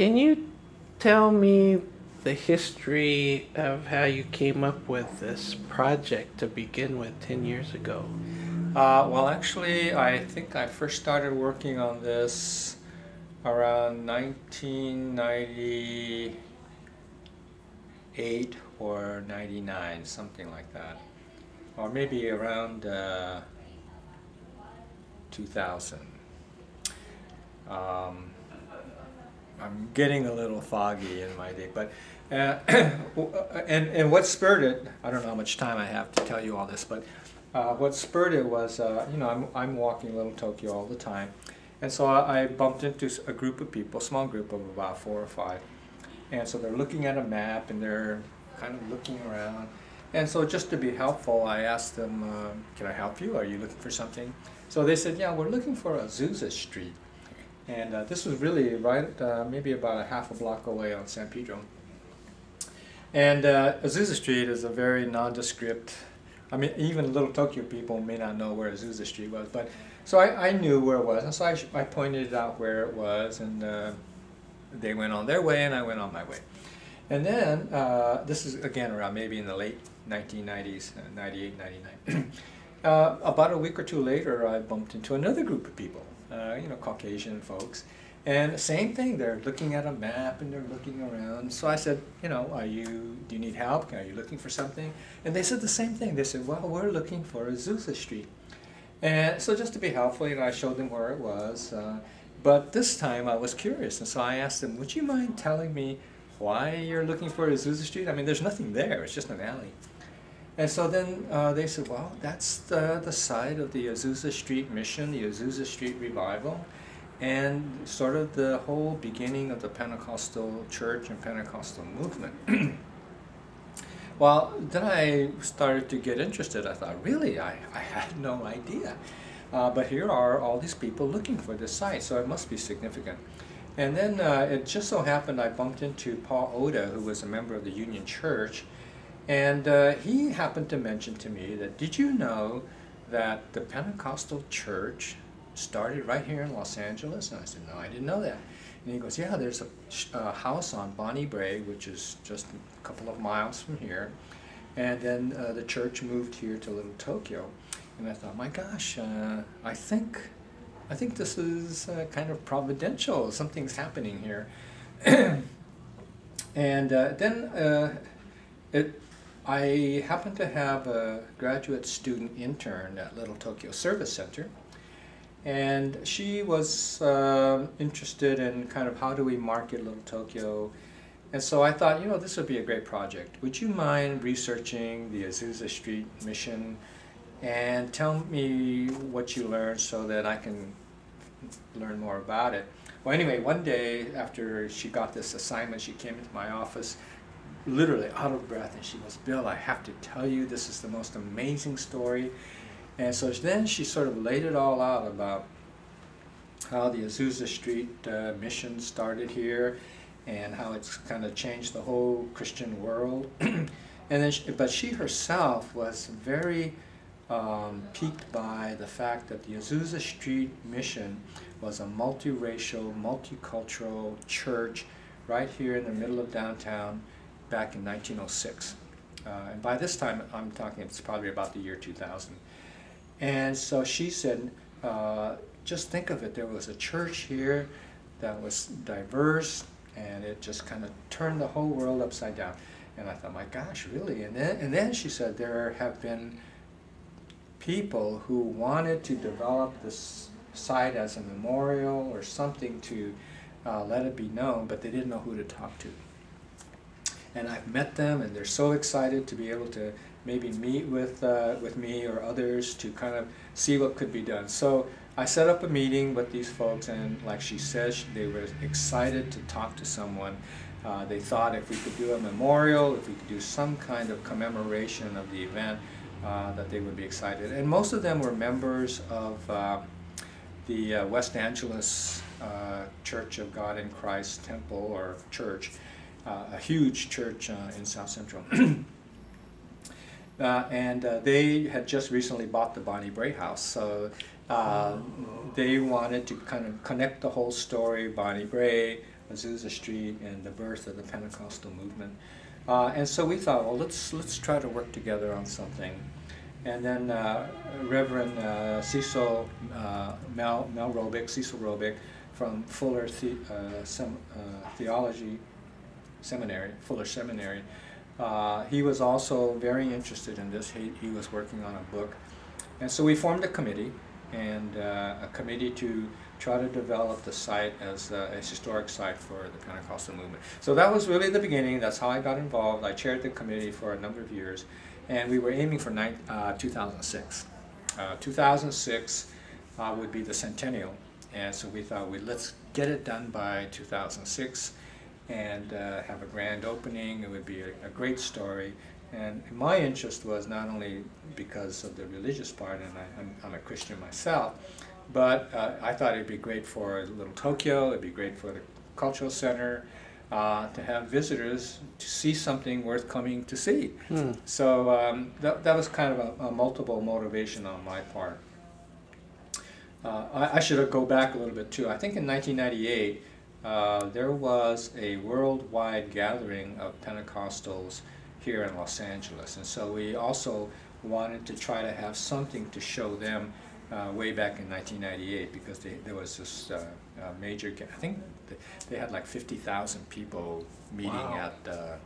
Can you tell me the history of how you came up with this project to begin with 10 years ago? Well, actually, I think I first started working on this around 1998 or 99, something like that, or maybe around 2000. Um, I'm getting a little foggy in my day, but and what spurred it, I don't know how much time I have to tell you all this, but what spurred it was, I'm walking Little Tokyo all the time, and so I bumped into a group of people, small group of about 4 or 5, and so they're looking at a map and they're kind of looking around, and so just to be helpful, I asked them, "Can I help you? Are you looking for something?" So they said, "Yeah, we're looking for Azusa Street." And this was really right, maybe about a half a block away on San Pedro. And Azusa Street is a very nondescript. I mean, even Little Tokyo people may not know where Azusa Street was, but so I knew where it was, and so I pointed out where it was, and they went on their way, and I went on my way. And then this is again around maybe in the late 1990s, 98, 99. About a week or two later, I bumped into another group of people, Caucasian folks. And same thing, they're looking at a map and they're looking around. So I said, do you need help? Are you looking for something? And they said the same thing. They said, well, we're looking for Azusa Street. And so just to be helpful, I showed them where it was. But this time I was curious, and so I asked them, would you mind telling me why you're looking for Azusa Street? I mean, there's nothing there, it's just an alley. And so then they said, well, that's the site of the Azusa Street Mission, the Azusa Street Revival, and sort of the whole beginning of the Pentecostal church and Pentecostal movement. Well, then I started to get interested. I thought, really, I had no idea. But here are all these people looking for this site, so it must be significant. And then it just so happened I bumped into Paul Oda, who was a member of the Union Church, and he happened to mention to me that, did you know that the Pentecostal church started right here in Los Angeles? And I said, no, I didn't know that. And he goes, yeah, there's a house on Bonnie Brae, which is just a couple of miles from here. And then the church moved here to Little Tokyo. And I thought, my gosh, I think this is kind of providential. Something's happening here. And then I happened to have a graduate student intern at Little Tokyo Service Center, and she was interested in kind of how do we market Little Tokyo, and so I thought, this would be a great project. Would you mind researching the Azusa Street Mission and tell me what you learned so that I can learn more about it? Well, anyway, one day after she got this assignment, she came into my office literally out of breath, and she goes, Bill, I have to tell you, this is the most amazing story. And so then she sort of laid it all out about how the Azusa Street mission started here and how it's kind of changed the whole Christian world. And then but she herself was very piqued by the fact that the Azusa Street mission was a multiracial, multicultural church right here in the middle of downtown back in 1906. And by this time, I'm talking, it's probably about the year 2000. And so she said, just think of it, there was a church here that was diverse, and it just kind of turned the whole world upside down. And I thought, my gosh, really? And then she said there have been people who wanted to develop this site as a memorial or something to let it be known, but they didn't know who to talk to. And I've met them, and they're so excited to be able to maybe meet with me or others to kind of see what could be done. So I set up a meeting with these folks, and like she says, they were excited to talk to someone. They thought if we could do a memorial, if we could do some kind of commemoration of the event, that they would be excited. And most of them were members of the West Angeles Church of God in Christ Temple or Church, a huge church in South Central. And they had just recently bought the Bonnie Brae house, so they wanted to kind of connect the whole story, Bonnie Brae, Azusa Street and the birth of the Pentecostal movement. And so we thought, well, let's try to work together on something. And then Reverend Cecil Robick from Fuller Theology Seminary, Fuller Seminary, he was also very interested in this. He was working on a book. And so we formed a committee, and a committee to try to develop the site as a historic site for the Pentecostal movement. So that was really the beginning. That's how I got involved. I chaired the committee for a number of years, and we were aiming for 2006. 2006 would be the centennial, and so we thought, let's get it done by 2006 and have a grand opening. It would be a great story. And my interest was not only because of the religious part, and I'm a Christian myself, but I thought it'd be great for Little Tokyo, it'd be great for the cultural center, to have visitors to see something worth coming to see. So that was kind of a multiple motivation on my part. I should go back a little bit too. I think in 1998, there was a worldwide gathering of Pentecostals here in Los Angeles, and so we also wanted to try to have something to show them way back in 1998, because there was this major, I think they had like 50,000 people meeting at the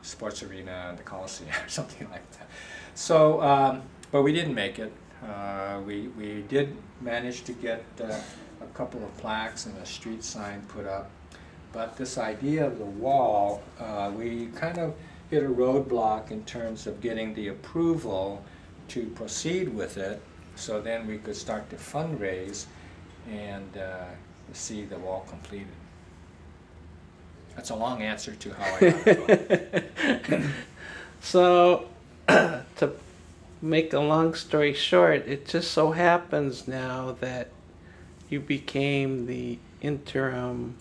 sports arena and the Coliseum or something like that. So, but we didn't make it. We did manage to get a couple of plaques and a street sign put up. But this idea of the wall, we kind of hit a roadblock in terms of getting the approval to proceed with it, so then we could start to fundraise and see the wall completed. That's a long answer to how I got it. So, to make a long story short, it just so happens now that you became the interim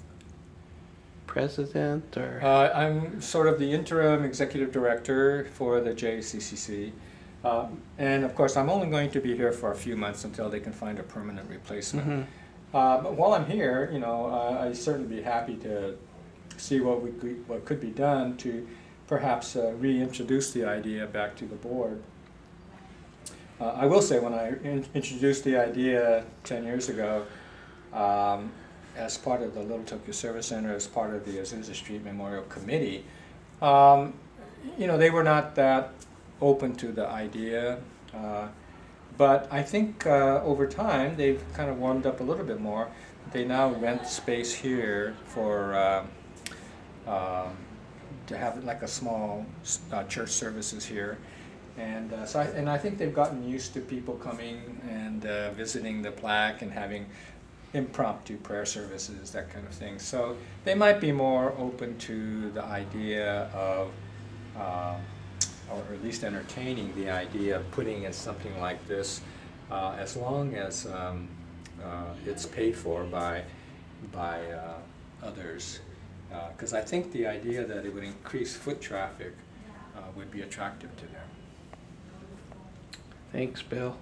president, or? I'm sort of the interim executive director for the JCCC. And of course, I'm only going to be here for a few months until they can find a permanent replacement. But while I'm here, you know, I'd certainly be happy to see what could be done to perhaps reintroduce the idea back to the board. I will say, when I introduced the idea 10 years ago, as part of the Little Tokyo Service Center, as part of the Azusa Street Memorial Committee, you know, they were not that open to the idea, but I think over time they've kind of warmed up a little bit more. They now rent space here for to have like a small church services here, and so I think they've gotten used to people coming and visiting the plaque and having impromptu prayer services, that kind of thing. So they might be more open to the idea of, or at least entertaining the idea of putting in something like this, as long as it's paid for by others. Because I think the idea that it would increase foot traffic would be attractive to them. Thanks, Bill.